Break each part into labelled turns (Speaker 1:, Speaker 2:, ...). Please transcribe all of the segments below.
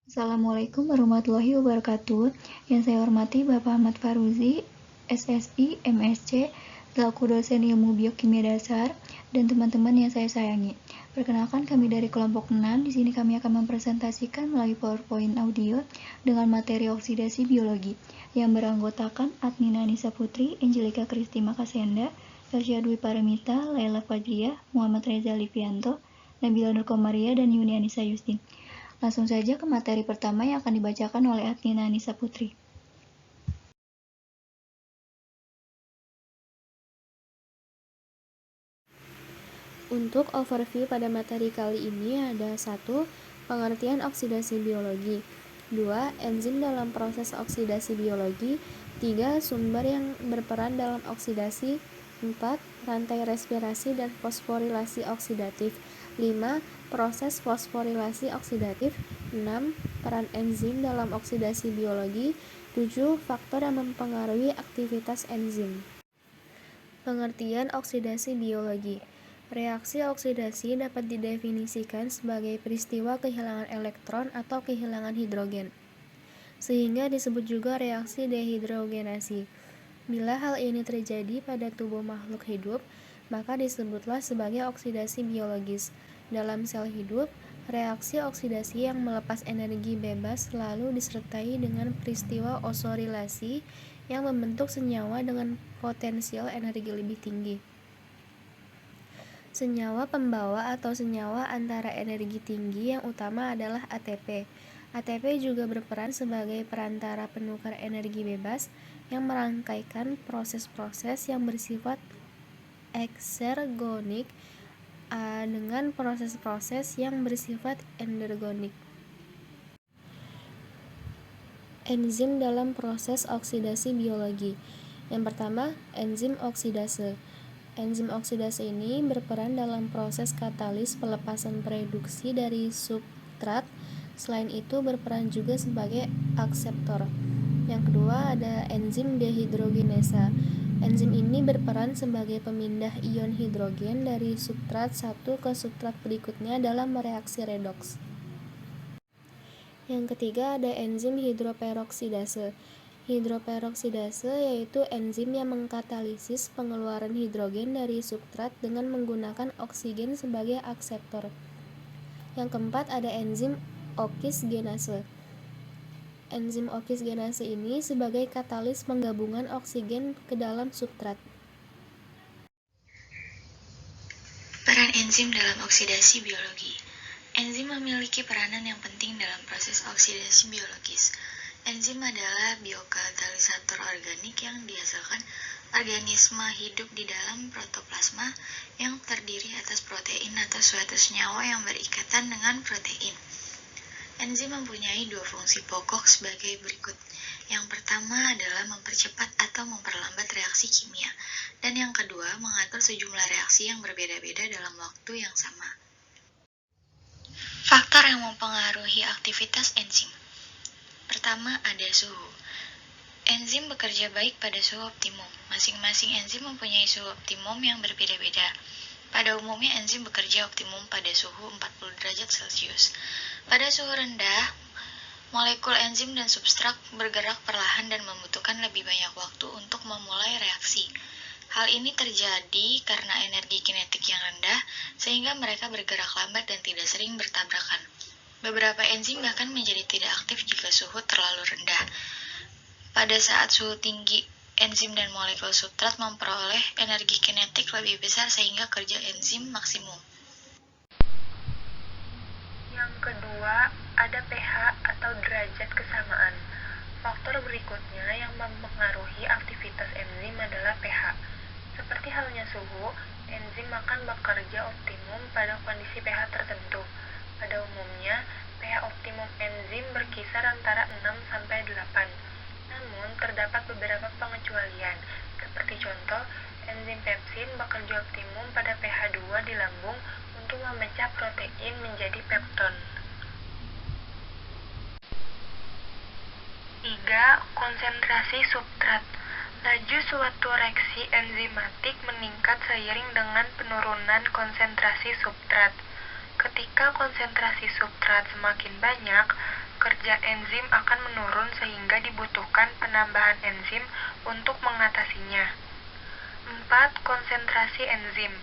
Speaker 1: Assalamualaikum warahmatullahi wabarakatuh. Yang saya hormati Bapak Ahmad Faruzi, SSI, MSc, selaku dosen ilmu biokimia dasar, dan teman-teman yang saya sayangi. Perkenalkan kami dari kelompok 6. Di sini kami akan mempresentasikan melalui PowerPoint audio dengan materi oksidasi biologi yang beranggotakan Adnina Nisa Putri, Angelika Kristi Makasenda, Tasya Dwi Paramita, Laila Fajriah, Muhammad Reza Livianto, Nabila Nur Komaria, dan Yuni Anissa Yustin. Langsung saja ke materi pertama yang akan dibacakan oleh Adnina Nisa Putri.
Speaker 2: Untuk overview pada materi kali ini ada 1. Pengertian oksidasi biologi, 2. Enzim dalam proses oksidasi biologi, 3. Sumber yang berperan dalam oksidasi, 4. Rantai respirasi dan fosforilasi oksidatif, 5. Proses fosforilasi oksidatif, 6. Peran enzim dalam oksidasi biologi, 7. Faktor yang mempengaruhi aktivitas enzim. Pengertian oksidasi biologi. Reaksi oksidasi dapat didefinisikan sebagai peristiwa kehilangan elektron atau kehilangan hidrogen, sehingga disebut juga reaksi dehidrogenasi. Bila hal ini terjadi pada tubuh makhluk hidup, maka disebutlah sebagai oksidasi biologis. Dalam sel hidup, reaksi oksidasi yang melepas energi bebas selalu disertai dengan peristiwa osorilasi yang membentuk senyawa dengan potensial energi lebih tinggi. Senyawa pembawa atau senyawa antara energi tinggi yang utama adalah ATP. ATP juga berperan sebagai perantara penukar energi bebas yang merangkaikan proses-proses yang bersifat eksergonik dengan proses-proses yang bersifat endergonik. Enzim dalam proses oksidasi biologi. Yang pertama, enzim oksidase. Enzim oksidase ini berperan dalam proses katalis pelepasan produksi dari substrat. Selain itu berperan juga sebagai akseptor. Yang kedua ada enzim dehidrogenasa. Enzim ini berperan sebagai pemindah ion hidrogen dari substrat satu ke substrat berikutnya dalam reaksi redoks. Yang ketiga ada enzim hidroperoksidase. Hidroperoksidase yaitu enzim yang mengkatalisis pengeluaran hidrogen dari substrat dengan menggunakan oksigen sebagai akseptor. Yang keempat ada enzim okisgenase. Enzim okisgenase ini sebagai katalis penggabungan oksigen ke dalam substrat.
Speaker 3: Peran enzim dalam oksidasi biologi. Enzim memiliki peranan yang penting dalam proses oksidasi biologis. Enzim adalah biokatalisator organik yang dihasilkan organisme hidup di dalam protoplasma yang terdiri atas protein atau suatu senyawa yang berikatan dengan protein. Enzim mempunyai dua fungsi pokok sebagai berikut. Yang pertama adalah mempercepat atau memperlambat reaksi kimia, dan yang kedua mengatur sejumlah reaksi yang berbeda-beda dalam waktu yang sama. Faktor yang mempengaruhi aktivitas enzim. Pertama ada suhu. Enzim bekerja baik pada suhu optimum. Masing-masing enzim mempunyai suhu optimum yang berbeda-beda. Pada umumnya enzim bekerja optimum pada suhu 40 derajat Celcius. Pada suhu rendah, molekul enzim dan substrat bergerak perlahan dan membutuhkan lebih banyak waktu untuk memulai reaksi. Hal ini terjadi karena energi kinetik yang rendah, sehingga mereka bergerak lambat dan tidak sering bertabrakan. Beberapa enzim bahkan menjadi tidak aktif jika suhu terlalu rendah. Pada saat suhu tinggi, enzim dan molekul substrat memperoleh energi kinetik lebih besar sehingga kerja enzim maksimum.
Speaker 4: Yang kedua, ada pH atau derajat kesamaan. Faktor berikutnya yang mempengaruhi aktivitas enzim adalah pH. Seperti halnya suhu, enzim akan bekerja optimum pada kondisi pH tertentu. Pada umumnya, pH optimum enzim berkisar antara 6-8. Namun, terdapat beberapa pengecualian. Seperti contoh, enzim pepsin bekerja optimum pada pH 2 di lambung untuk memecah protein menjadi pepton. 3. Konsentrasi substrat. Laju suatu reaksi enzimatik meningkat seiring dengan penurunan konsentrasi substrat. Ketika konsentrasi substrat semakin banyak, kerja enzim akan menurun sehingga dibutuhkan penambahan enzim untuk mengatasinya. 4. Konsentrasi enzim.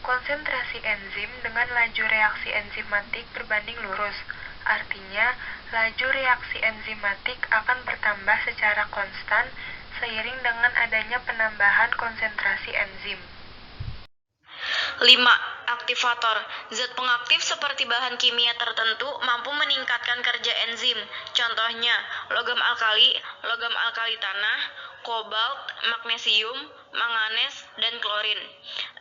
Speaker 4: Konsentrasi enzim dengan laju reaksi enzimatik berbanding lurus. Artinya, laju reaksi enzimatik akan bertambah secara konstan seiring dengan adanya penambahan konsentrasi enzim.
Speaker 3: 5. Aktivator. Zat pengaktif seperti bahan kimia tertentu mampu meningkatkan kerja enzim. Contohnya, logam alkali tanah, kobalt, magnesium, manganes, dan klorin.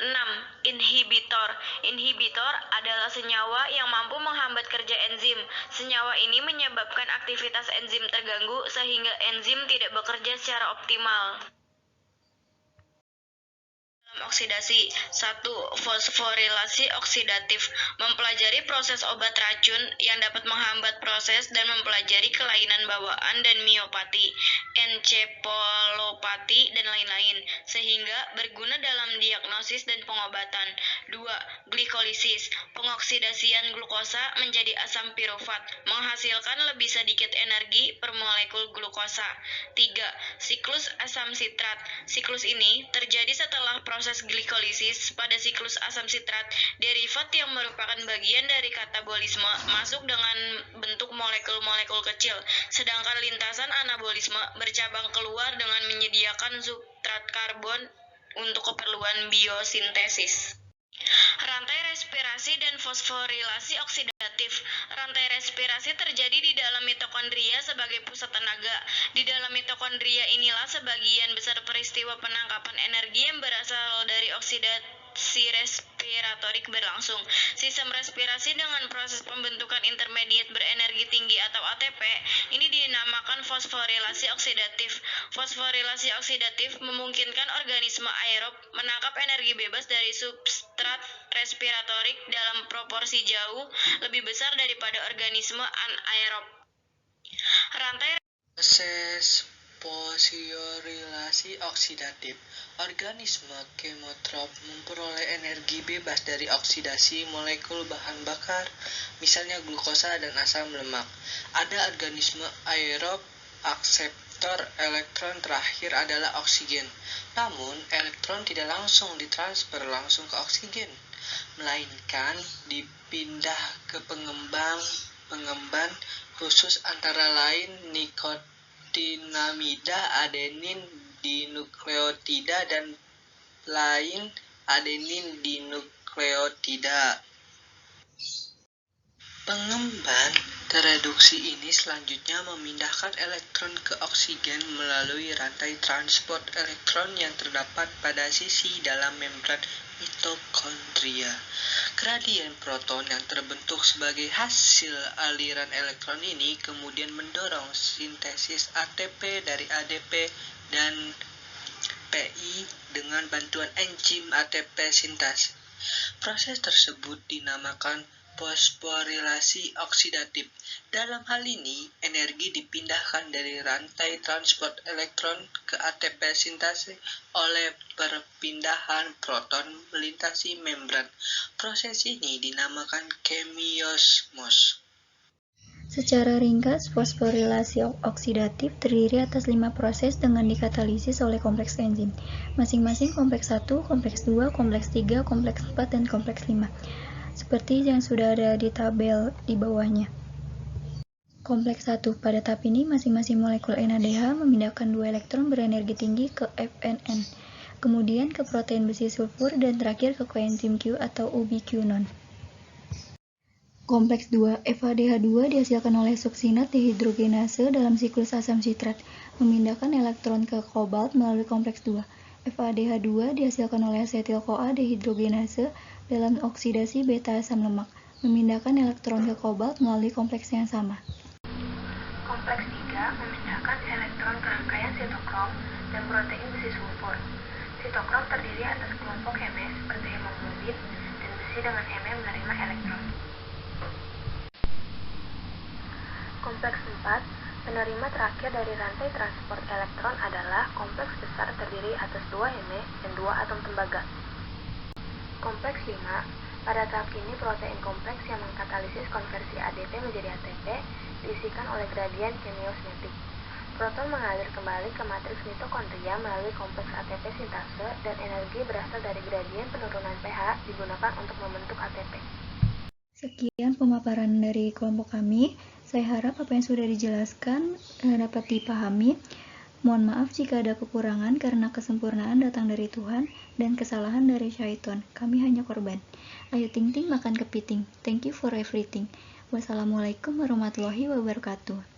Speaker 3: 6. Inhibitor. Inhibitor adalah senyawa yang mampu menghambat kerja enzim. Senyawa ini menyebabkan aktivitas enzim terganggu sehingga enzim tidak bekerja secara optimal. Oksidasi. 1. Fosforilasi oksidatif. Mempelajari proses obat racun yang dapat menghambat proses dan mempelajari kelainan bawaan dan miopati, encephalopati, dan lain-lain, sehingga berguna dalam diagnosis dan pengobatan. 2. Glikolisis. Pengoksidasian glukosa menjadi asam pirufat, menghasilkan lebih sedikit energi per molekul glukosa. 3. Siklus asam sitrat. Siklus ini terjadi setelah proses glikolisis. Pada siklus asam sitrat, derivat yang merupakan bagian dari katabolisme masuk dengan bentuk molekul-molekul kecil, sedangkan lintasan anabolisme bercabang keluar dengan menyediakan substrat karbon untuk keperluan biosintesis. Rantai respirasi dan fosforilasi oksidatif. Rantai respirasi terjadi di dalam mitokondria sebagai pusat tenaga. Di dalam mitokondria inilah sebagian besar peristiwa penangkapan energi yang berasal dari oksidasi respiratorik berlangsung. Sistem respirasi dengan proses pembentukan intermediat berenergi tinggi atau ATP ini dinamakan fosforilasi oksidatif. Fosforilasi oksidatif memungkinkan organisme aerob menangkap energi bebas dari substrat respiratorik dalam proporsi jauh lebih besar daripada organisme anaerob. Rantai
Speaker 5: Proses fosforilasi oksidatif. Organisme kemotrop memperoleh energi bebas dari oksidasi molekul bahan bakar, misalnya glukosa dan asam lemak. Ada organisme aerob, akseptor elektron terakhir adalah oksigen. Namun, elektron tidak langsung ditransfer langsung ke oksigen, melainkan dipindah ke pengemban khusus antara lain nikotinamida, adenin dinukleotida, dan lain adenin dinukleotida. Pengemban tereduksi ini selanjutnya memindahkan elektron ke oksigen melalui rantai transport elektron yang terdapat pada sisi dalam membran mitokondria. Gradien proton yang terbentuk sebagai hasil aliran elektron ini kemudian mendorong sintesis ATP dari ADP dan PI dengan bantuan enzim ATP sintase. Proses tersebut dinamakan fosforilasi oksidatif. Dalam hal ini, energi dipindahkan dari rantai transport elektron ke ATP sintase oleh perpindahan proton melintasi membran. Proses ini dinamakan kemiosmos.
Speaker 1: Secara ringkas, fosforilasi oksidatif terdiri atas 5 proses dengan dikatalisis oleh kompleks enzim, masing-masing kompleks 1, kompleks 2, kompleks 3, kompleks 4, dan kompleks 5, seperti yang sudah ada di tabel di bawahnya. Kompleks 1. Pada tahap ini, masing-masing molekul NADH memindahkan 2 elektron berenergi tinggi ke FNN, kemudian ke protein besi sulfur, dan terakhir ke koenzim Q atau ubiquinon. Kompleks 2, FADH2 dihasilkan oleh suksinat dehidrogenase dalam siklus asam sitrat, memindahkan elektron ke kobalt melalui kompleks 2. FADH2 dihasilkan oleh asetil-CoA dehidrogenase dalam oksidasi beta asam lemak, memindahkan elektron ke kobalt melalui kompleks yang sama.
Speaker 4: Kompleks 3 memindahkan elektron ke rangkaian sitokrom dan protein besi sulfur. Sitokrom terdiri atas kelompok Heme seperti hemoglobin dan besi dengan Heme menerima elektron. Kompleks 4, penerima terakhir dari rantai transport elektron adalah kompleks besar terdiri atas 2 Heme dan 2 atom tembaga. Kompleks 5, Pada tahap ini, protein kompleks yang mengkatalisis konversi ADP menjadi ATP diisikan oleh gradien kimiosnetik. Proton mengalir kembali ke matriks mitokondria melalui kompleks ATP sintase dan energi berasal dari gradien penurunan pH digunakan untuk membentuk ATP.
Speaker 1: Sekian pemaparan dari kelompok kami. Saya harap apa yang sudah dijelaskan dapat dipahami. Mohon maaf jika ada kekurangan karena kesempurnaan datang dari Tuhan dan kesalahan dari syaitan. Kami hanya korban. Ayo ting-ting makan kepiting. Thank you for everything. Wassalamualaikum warahmatullahi wabarakatuh.